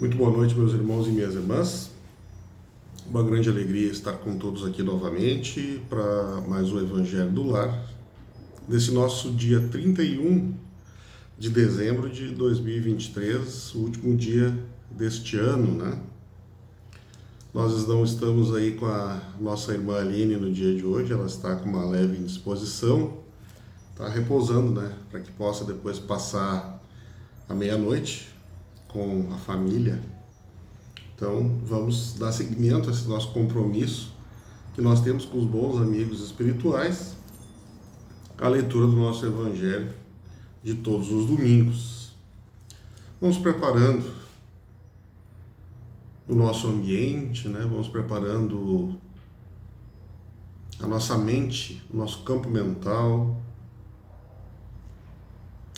Muito boa noite, meus irmãos e minhas irmãs. Uma grande alegria estar com todos aqui novamente para mais um Evangelho do Lar, desse nosso dia 31 de dezembro de 2023, o último dia deste ano, né? Nós não estamos aí com a nossa irmã Aline no dia de hoje, ela está com uma leve indisposição, está repousando, né? Para que possa depois passar a meia-noite com a família. Então vamos dar seguimento a esse nosso compromisso que nós temos com os bons amigos espirituais, a leitura do nosso Evangelho de todos os domingos. Vamos preparando o nosso ambiente, né? Vamos preparando a nossa mente, o nosso campo mental,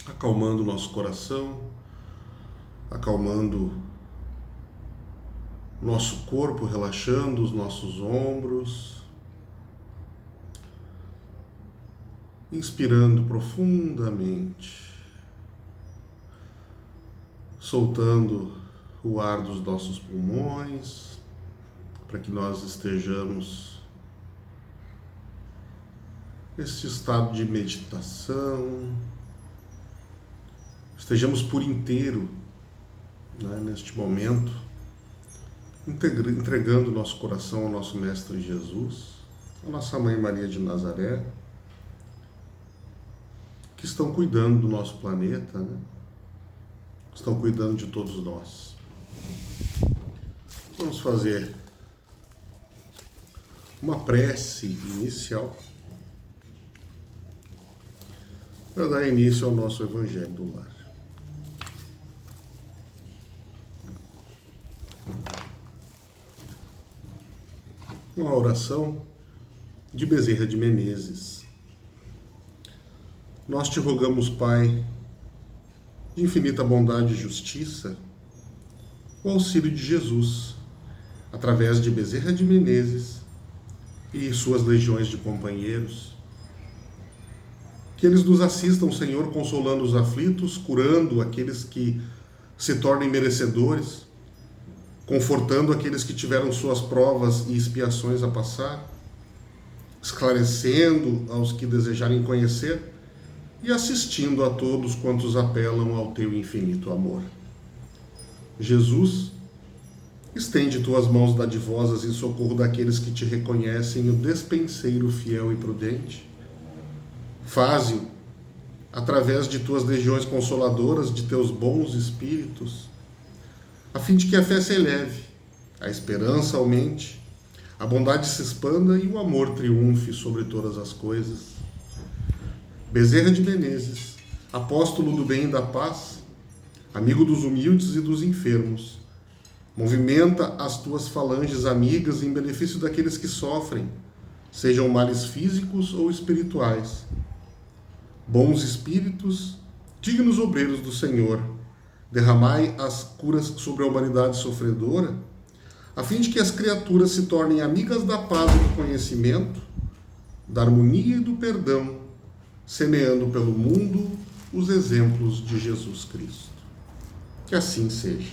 acalmando o nosso coração, acalmando o nosso corpo, relaxando os nossos ombros, inspirando profundamente, soltando o ar dos nossos pulmões, para que nós estejamos nesse estado de meditação, estejamos por inteiro, né, neste momento, entregando o nosso coração ao nosso Mestre Jesus, à nossa Mãe Maria de Nazaré, que estão cuidando do nosso planeta, né? Estão cuidando de todos nós. Vamos fazer uma prece inicial para dar início ao nosso Evangelho do Lar. Uma oração de Bezerra de Menezes. Nós te rogamos, Pai, de infinita bondade e justiça, o auxílio de Jesus, através de Bezerra de Menezes e suas legiões de companheiros. Que eles nos assistam, Senhor, consolando os aflitos, curando aqueles que se tornem merecedores, confortando aqueles que tiveram suas provas e expiações a passar, esclarecendo aos que desejarem conhecer e assistindo a todos quantos apelam ao teu infinito amor. Jesus, estende tuas mãos dadivosas em socorro daqueles que te reconhecem o despenseiro fiel e prudente. Faze-o, através de tuas legiões consoladoras, de teus bons espíritos, a fim de que a fé se eleve, a esperança aumente, a bondade se expanda e o amor triunfe sobre todas as coisas. Bezerra de Menezes, apóstolo do bem e da paz, amigo dos humildes e dos enfermos, movimenta as tuas falanges amigas em benefício daqueles que sofrem, sejam males físicos ou espirituais. Bons espíritos, dignos obreiros do Senhor, derramai as curas sobre a humanidade sofredora, a fim de que as criaturas se tornem amigas da paz e do conhecimento, da harmonia e do perdão, semeando pelo mundo os exemplos de Jesus Cristo. Que assim seja.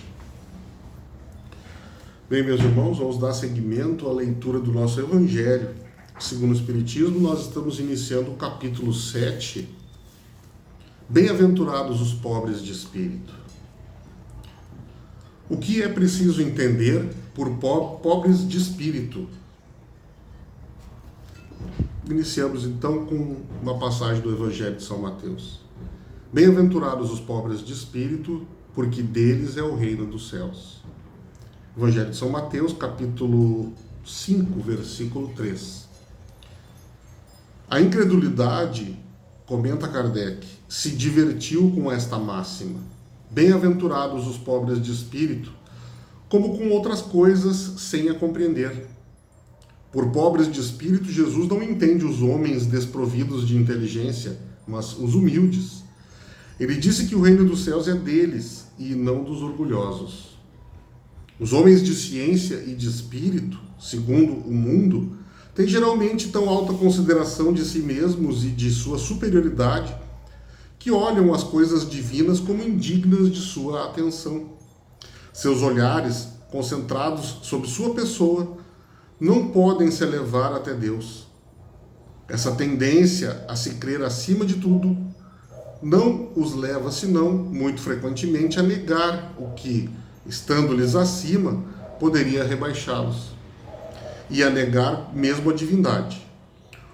Bem, meus irmãos, vamos dar seguimento à leitura do nosso Evangelho. Segundo o Espiritismo, nós estamos iniciando o capítulo 7. Bem-aventurados os pobres de espírito. O que é preciso entender por pobres de espírito? Iniciamos então com uma passagem do Evangelho de São Mateus. Bem-aventurados os pobres de espírito, porque deles é o reino dos céus. Evangelho de São Mateus, capítulo 5, versículo 3. A incredulidade, comenta Kardec, se divertiu com esta máxima. Bem-aventurados os pobres de espírito, como com outras coisas sem a compreender. Por pobres de espírito, Jesus não entende os homens desprovidos de inteligência, mas os humildes. Ele disse que o reino dos céus é deles e não dos orgulhosos. Os homens de ciência e de espírito, segundo o mundo, têm geralmente tão alta consideração de si mesmos e de sua superioridade que olham as coisas divinas como indignas de sua atenção. Seus olhares, concentrados sobre sua pessoa, não podem se elevar até Deus. Essa tendência a se crer acima de tudo não os leva, senão, muito frequentemente, a negar o que, estando-lhes acima, poderia rebaixá-los, e a negar mesmo a divindade.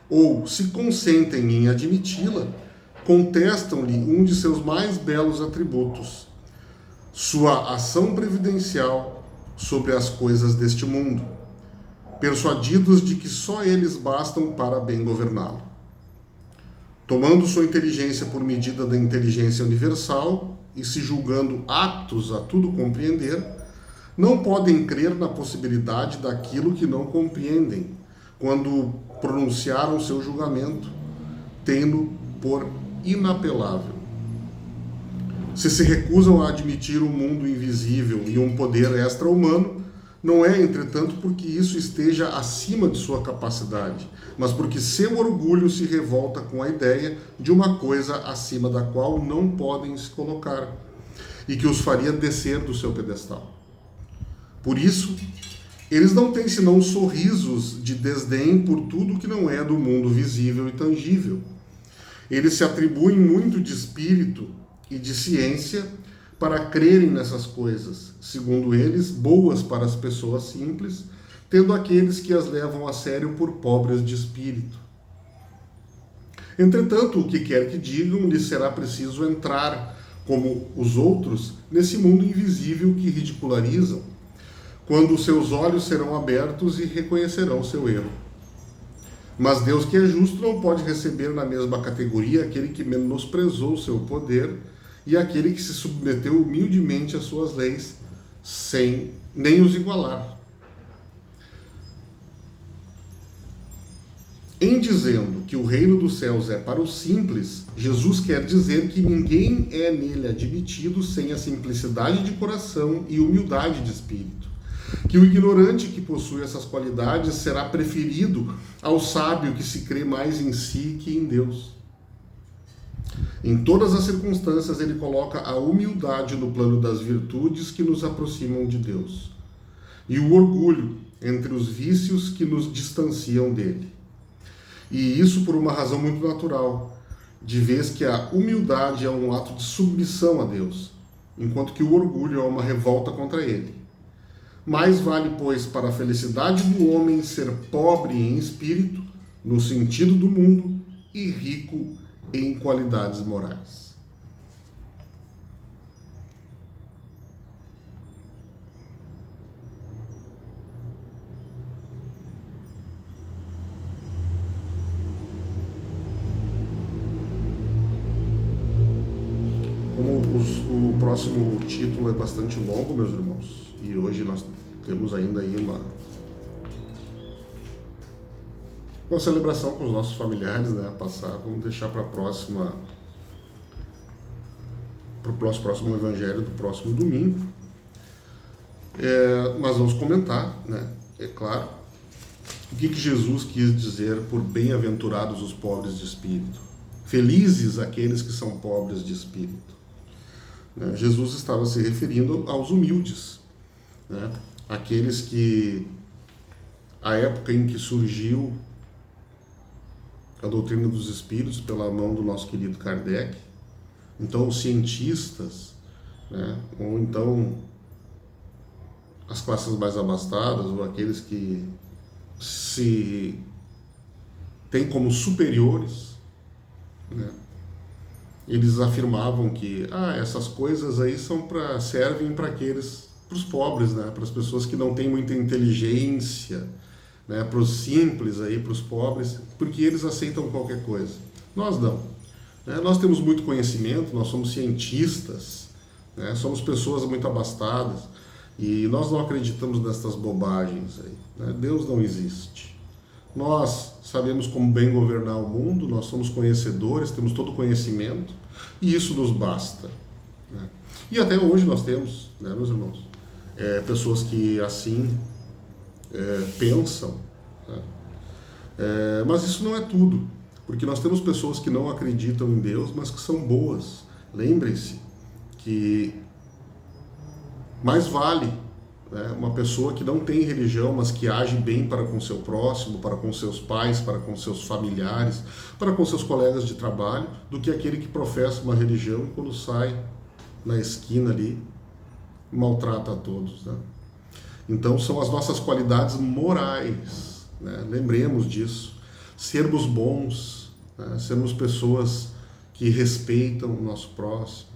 Ou, se consentem em admiti-la, contestam-lhe um de seus mais belos atributos, sua ação previdencial sobre as coisas deste mundo, persuadidos de que só eles bastam para bem governá-lo. Tomando sua inteligência por medida da inteligência universal e se julgando aptos a tudo compreender, não podem crer na possibilidade daquilo que não compreendem, quando pronunciaram seu julgamento, tendo por inapelável. Se recusam a admitir um mundo invisível e um poder extra-humano, não é, entretanto, porque isso esteja acima de sua capacidade, mas porque seu orgulho se revolta com a ideia de uma coisa acima da qual não podem se colocar, e que os faria descer do seu pedestal. Por isso, eles não têm senão sorrisos de desdém por tudo que não é do mundo visível e tangível. Eles se atribuem muito de espírito e de ciência para crerem nessas coisas, segundo eles, boas para as pessoas simples, tendo aqueles que as levam a sério por pobres de espírito. Entretanto, o que quer que digam, lhes será preciso entrar, como os outros, nesse mundo invisível que ridicularizam, quando seus olhos serão abertos e reconhecerão seu erro. Mas Deus, que é justo, não pode receber na mesma categoria aquele que menosprezou seu poder e aquele que se submeteu humildemente às suas leis, sem nem os igualar. Em dizendo que o reino dos céus é para os simples, Jesus quer dizer que ninguém é nele admitido sem a simplicidade de coração e humildade de espírito. Que o ignorante que possui essas qualidades será preferido ao sábio que se crê mais em si que em Deus. Em todas as circunstâncias, ele coloca a humildade no plano das virtudes que nos aproximam de Deus, e o orgulho entre os vícios que nos distanciam dele. E isso por uma razão muito natural, de vez que a humildade é um ato de submissão a Deus, enquanto que o orgulho é uma revolta contra ele. Mais vale, pois, para a felicidade do homem ser pobre em espírito, no sentido do mundo, e rico em qualidades morais. Como o próximo título é bastante longo, meus irmãos, e hoje nós temos ainda aí uma celebração com os nossos familiares, né, a passar, vamos deixar para o próximo evangelho do próximo domingo. Mas vamos comentar, né, é claro, o que Jesus quis dizer por bem-aventurados os pobres de espírito. Felizes aqueles que são pobres de espírito. Jesus estava se referindo aos humildes, né, aqueles que, a época em que surgiu a doutrina dos espíritos pela mão do nosso querido Kardec, então os cientistas, né, ou então as classes mais abastadas, ou aqueles que se têm como superiores, né, eles afirmavam que essas coisas aí servem para os pobres, né, para as pessoas que não têm muita inteligência, né, para os simples, para os pobres, porque eles aceitam qualquer coisa. Nós não. Né? Nós temos muito conhecimento, nós somos cientistas, né? Somos pessoas muito abastadas, e nós não acreditamos nessas bobagens aí. Né? Deus não existe. Nós sabemos como bem governar o mundo, nós somos conhecedores, temos todo o conhecimento, e isso nos basta. Né? E até hoje nós temos, né, meus irmãos, pessoas que assim pensam, né? Mas isso não é tudo, porque nós temos pessoas que não acreditam em Deus, mas que são boas. Lembrem-se que Mais vale, né, uma pessoa que não tem religião, mas que age bem para com seu próximo, para com seus pais, para com seus familiares, para com seus colegas de trabalho, do que aquele que professa uma religião e quando sai na esquina ali, maltrata a todos, né? Então são as nossas qualidades morais, né? Lembremos disso. Sermos bons, né? Sermos pessoas que respeitam o nosso próximo,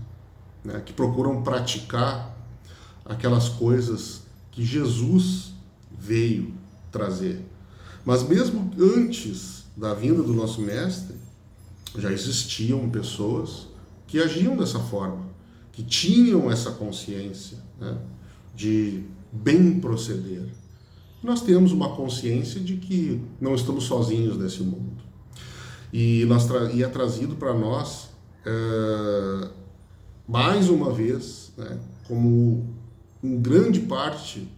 né? Que procuram praticar aquelas coisas que Jesus veio trazer. Mas mesmo antes da vinda do nosso Mestre, já existiam pessoas que agiam dessa forma, que tinham essa consciência, né, de bem proceder. Nós temos uma consciência de que não estamos sozinhos nesse mundo. E é trazido para nós, mais uma vez, né, como em grande parte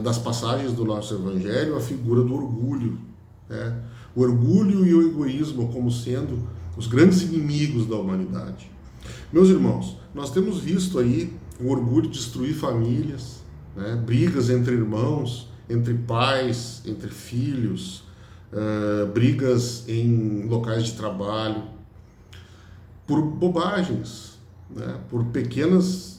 das passagens do nosso Evangelho, a figura do orgulho, né? O orgulho e o egoísmo como sendo os grandes inimigos da humanidade. Meus irmãos, nós temos visto aí o orgulho destruir famílias, né? Brigas entre irmãos, entre pais, entre filhos, brigas em locais de trabalho, por bobagens, né? Por pequenas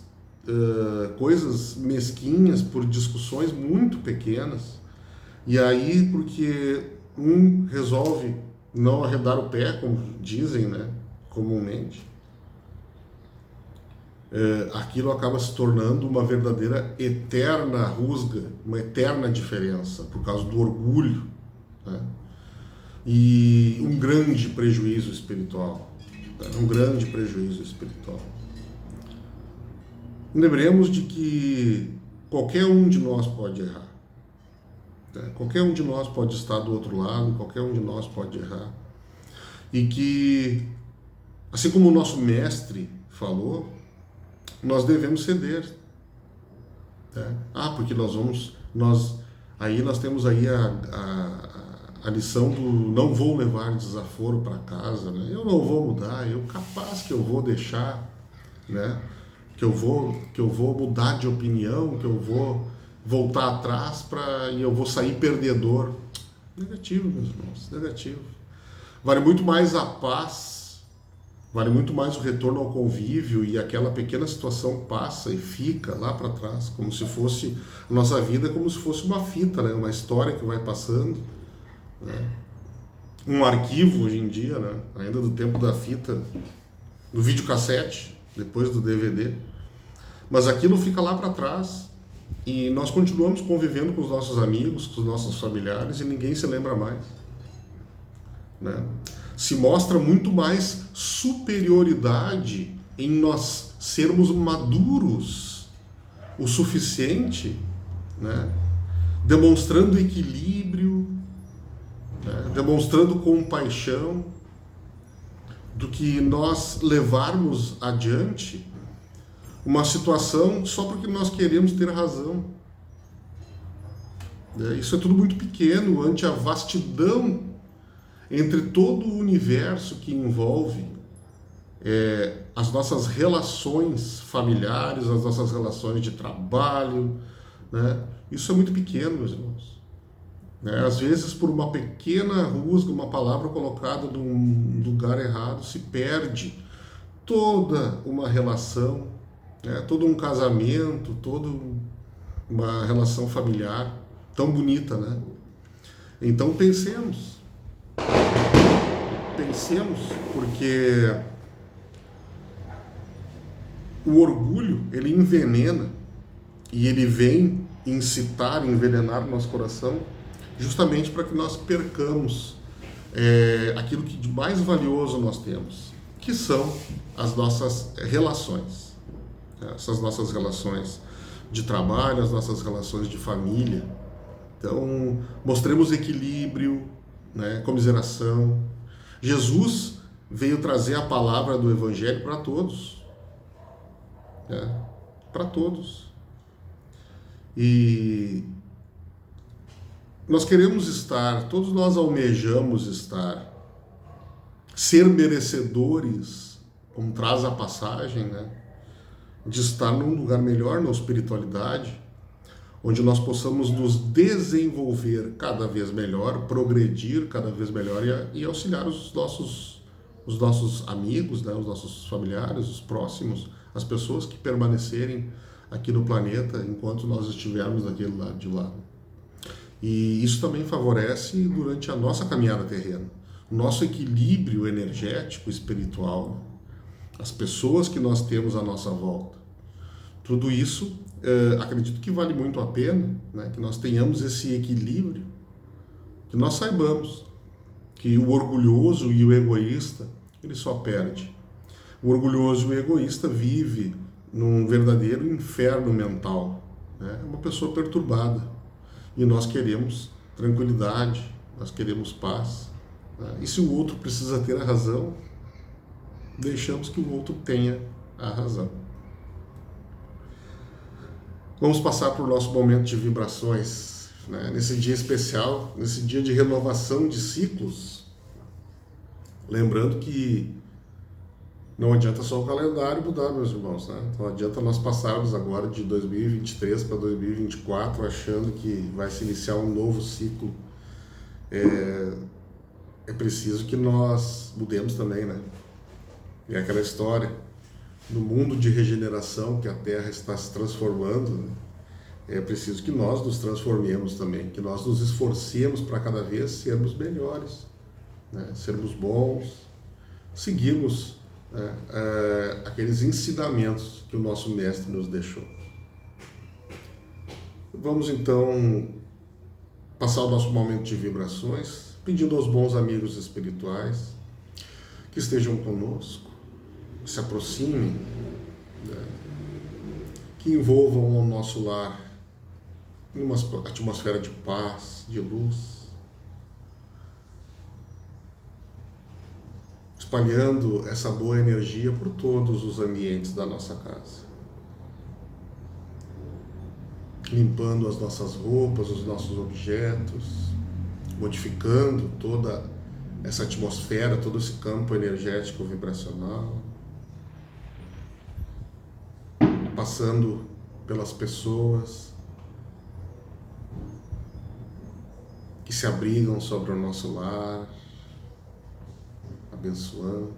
coisas mesquinhas, por discussões muito pequenas. E aí, porque um resolve não arredar o pé, como dizem, né, comumente, aquilo acaba se tornando uma verdadeira eterna rusga, uma eterna diferença, por causa do orgulho, né? E um grande prejuízo espiritual, né? Um grande prejuízo espiritual. Lembremos de que qualquer um de nós pode errar, né? Qualquer um de nós pode estar do outro lado, qualquer um de nós pode errar. E que, assim como o nosso mestre falou, nós devemos ceder, né? Porque aí nós temos aí a lição do não vou levar desaforo para casa, né? Eu não vou mudar, capaz que eu vou deixar, né? Que eu vou mudar de opinião, que eu vou voltar atrás e eu vou sair perdedor. Negativo, meus irmãos, negativo. Vale muito mais a paz, vale muito mais o retorno ao convívio, e aquela pequena situação passa e fica lá para trás, como se fosse a nossa vida, como se fosse uma fita, né? Uma história que vai passando, né? Um arquivo hoje em dia, né? Ainda do tempo da fita, do videocassete, depois do DVD, mas aquilo fica lá para trás e nós continuamos convivendo com os nossos amigos, com os nossos familiares, e ninguém se lembra mais, né? Se mostra muito mais superioridade em nós sermos maduros o suficiente, né? Demonstrando equilíbrio, né? Demonstrando compaixão, do que nós levarmos adiante uma situação só porque nós queremos ter razão. Isso é tudo muito pequeno ante a vastidão entre todo o universo que envolve as nossas relações familiares, as nossas relações de trabalho, né? Isso é muito pequeno, meus irmãos. Às vezes, por uma pequena rusga, uma palavra colocada num lugar errado, se perde toda uma relação, né? Todo um casamento, toda uma relação familiar tão bonita, né? Então pensemos, porque o orgulho, ele envenena, e ele vem incitar, envenenar o nosso coração, justamente para que nós percamos aquilo que de mais valioso nós temos, que são as nossas relações, essas nossas relações de trabalho, as nossas relações de família. Então, mostremos equilíbrio, né, comiseração. Jesus veio trazer a palavra do Evangelho para todos, né, para todos. E nós queremos estar, todos nós almejamos estar, ser merecedores, como traz a passagem, né? de estar num lugar melhor na espiritualidade, onde nós possamos nos desenvolver cada vez melhor, progredir cada vez melhor e auxiliar os nossos amigos, né, os nossos familiares, os próximos, as pessoas que permanecerem aqui no planeta enquanto nós estivermos daquele lado de lá. E isso também favorece durante a nossa caminhada terrena, o nosso equilíbrio energético, espiritual, as pessoas que nós temos à nossa volta. Tudo isso, acredito que vale muito a pena, né, que nós tenhamos esse equilíbrio, que nós saibamos que o orgulhoso e o egoísta, ele só perde. O orgulhoso e o egoísta vive num verdadeiro inferno mental, né? É uma pessoa perturbada. E nós queremos tranquilidade, nós queremos paz, né? E se o outro precisa ter a razão, deixamos que o outro tenha a razão. Vamos passar para o nosso momento de vibrações, né? Nesse dia especial, nesse dia de renovação de ciclos. Lembrando que não adianta só o calendário mudar, meus irmãos, né? Não adianta nós passarmos agora de 2023 para 2024 achando que vai se iniciar um novo ciclo. É preciso que nós mudemos também, né? E é aquela história, no mundo de regeneração que a Terra está se transformando, né? É preciso que nós nos transformemos também, que nós nos esforcemos para cada vez sermos melhores, né? Sermos bons, seguirmos aqueles ensinamentos que o nosso mestre nos deixou. Vamos então passar o nosso momento de vibrações, pedindo aos bons amigos espirituais que estejam conosco, que se aproximem, né, que envolvam o nosso lar em uma atmosfera de paz, de luz, espalhando essa boa energia por todos os ambientes da nossa casa. Limpando as nossas roupas, os nossos objetos, modificando toda essa atmosfera, todo esse campo energético vibracional, passando pelas pessoas que se abrigam sobre o nosso lar, abençoando,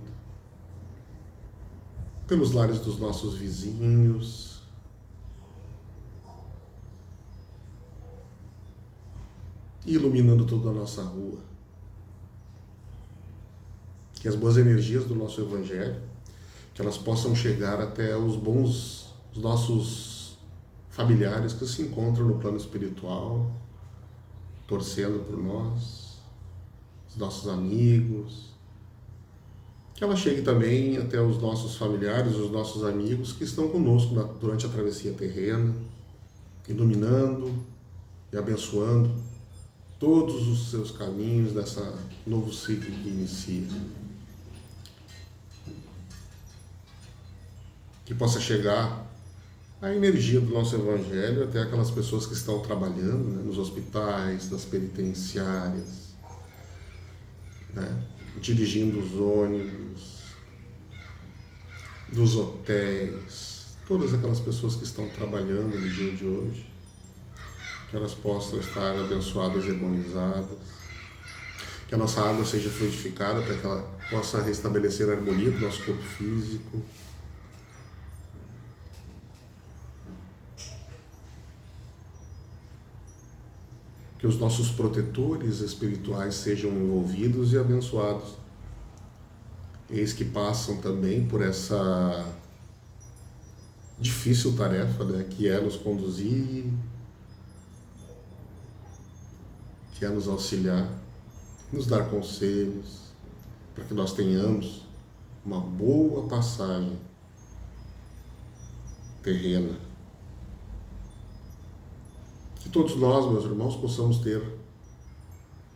pelos lares dos nossos vizinhos, e iluminando toda a nossa rua. Que as boas energias do nosso Evangelho, que elas possam chegar até os nossos familiares que se encontram no plano espiritual, torcendo por nós, os nossos amigos, que ela chegue também até os nossos familiares, os nossos amigos que estão conosco durante a travessia terrena, iluminando e abençoando todos os seus caminhos dessa novo ciclo que inicia. Que possa chegar a energia do nosso Evangelho até aquelas pessoas que estão trabalhando, né, nos hospitais, nas penitenciárias, né, dirigindo os ônibus, dos hotéis, todas aquelas pessoas que estão trabalhando no dia de hoje, que elas possam estar abençoadas e harmonizadas, que a nossa água seja fluidificada para que ela possa restabelecer a harmonia do nosso corpo físico, que os nossos protetores espirituais sejam envolvidos e abençoados. Eis que passam também por essa difícil tarefa, né, que é nos conduzir, que é nos auxiliar, nos dar conselhos, para que nós tenhamos uma boa passagem terrena. Que todos nós, meus irmãos, possamos ter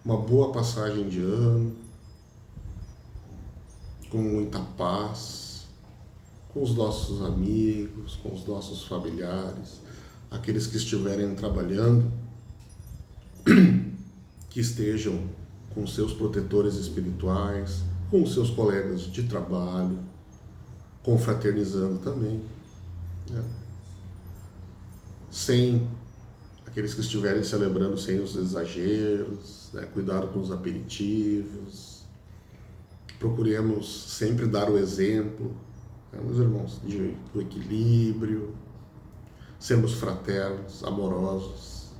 uma boa passagem de ano, com muita paz, com os nossos amigos, com os nossos familiares, aqueles que estiverem trabalhando, que estejam com seus protetores espirituais, com os seus colegas de trabalho, confraternizando também. né? Sem aqueles que estiverem celebrando sem os exageros, né? Cuidado com os aperitivos. Procuremos sempre dar o exemplo, né, meus irmãos, do equilíbrio, sermos fraternos, amorosos,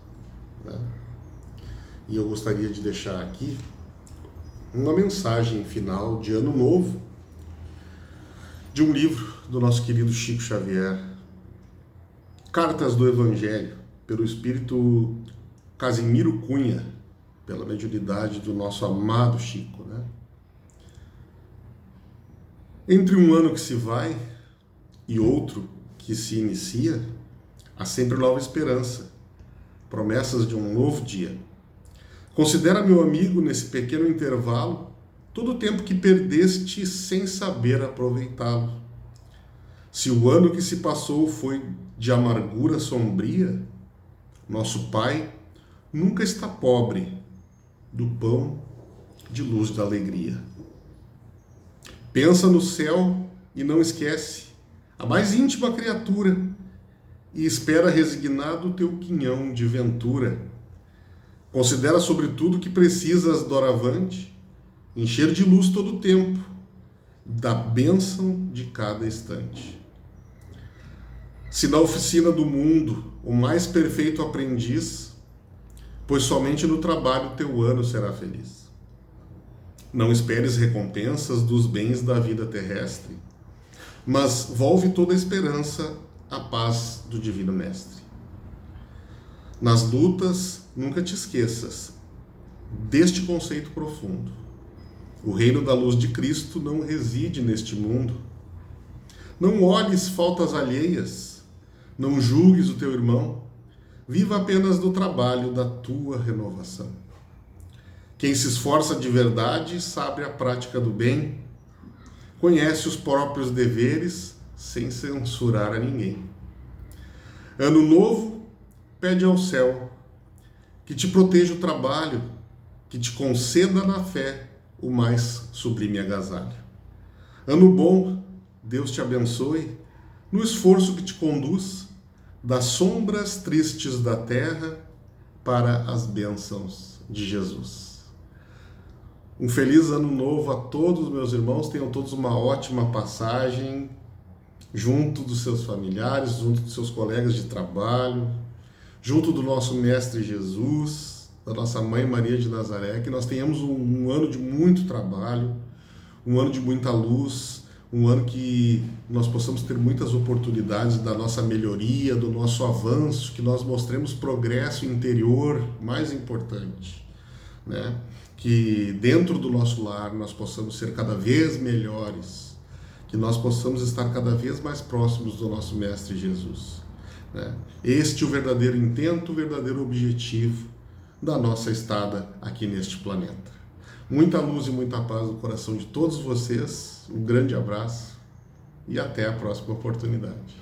né? E eu gostaria de deixar aqui uma mensagem final de Ano Novo de um livro do nosso querido Chico Xavier, Cartas do Evangelho, pelo Espírito Casimiro Cunha, pela mediunidade do nosso amado Chico, né? Entre um ano que se vai e outro que se inicia, há sempre nova esperança, promessas de um novo dia. Considera, meu amigo, nesse pequeno intervalo, todo o tempo que perdeste sem saber aproveitá-lo. Se o ano que se passou foi de amargura sombria, nosso Pai nunca está pobre do pão de luz da alegria. Pensa no céu e não esquece a mais íntima criatura e espera resignado o teu quinhão de ventura. Considera sobretudo que precisas doravante encher de luz todo o tempo, da bênção de cada instante. Se na oficina do mundo o mais perfeito aprendiz, pois somente no trabalho teu ano será feliz. Não esperes recompensas dos bens da vida terrestre, mas volve toda a esperança à paz do Divino Mestre. Nas lutas, nunca te esqueças deste conceito profundo. O reino da luz de Cristo não reside neste mundo. Não olhes faltas alheias, não julgues o teu irmão, viva apenas do trabalho da tua renovação. Quem se esforça de verdade sabe a prática do bem, conhece os próprios deveres sem censurar a ninguém. Ano novo, pede ao céu que te proteja o trabalho, que te conceda na fé o mais sublime agasalho. Ano bom, Deus te abençoe no esforço que te conduz das sombras tristes da terra para as bênçãos de Jesus. Um feliz ano novo a todos, meus irmãos. Tenham todos uma ótima passagem junto dos seus familiares, junto dos seus colegas de trabalho, junto do nosso Mestre Jesus, da nossa Mãe Maria de Nazaré. Que nós tenhamos um ano de muito trabalho, um ano de muita luz, um ano que nós possamos ter muitas oportunidades da nossa melhoria, do nosso avanço, que nós mostremos progresso interior, mais importante, né? Que dentro do nosso lar nós possamos ser cada vez melhores, que nós possamos estar cada vez mais próximos do nosso Mestre Jesus, né? Este é o verdadeiro intento, o verdadeiro objetivo da nossa estada aqui neste planeta. Muita luz e muita paz no coração de todos vocês, um grande abraço e até a próxima oportunidade.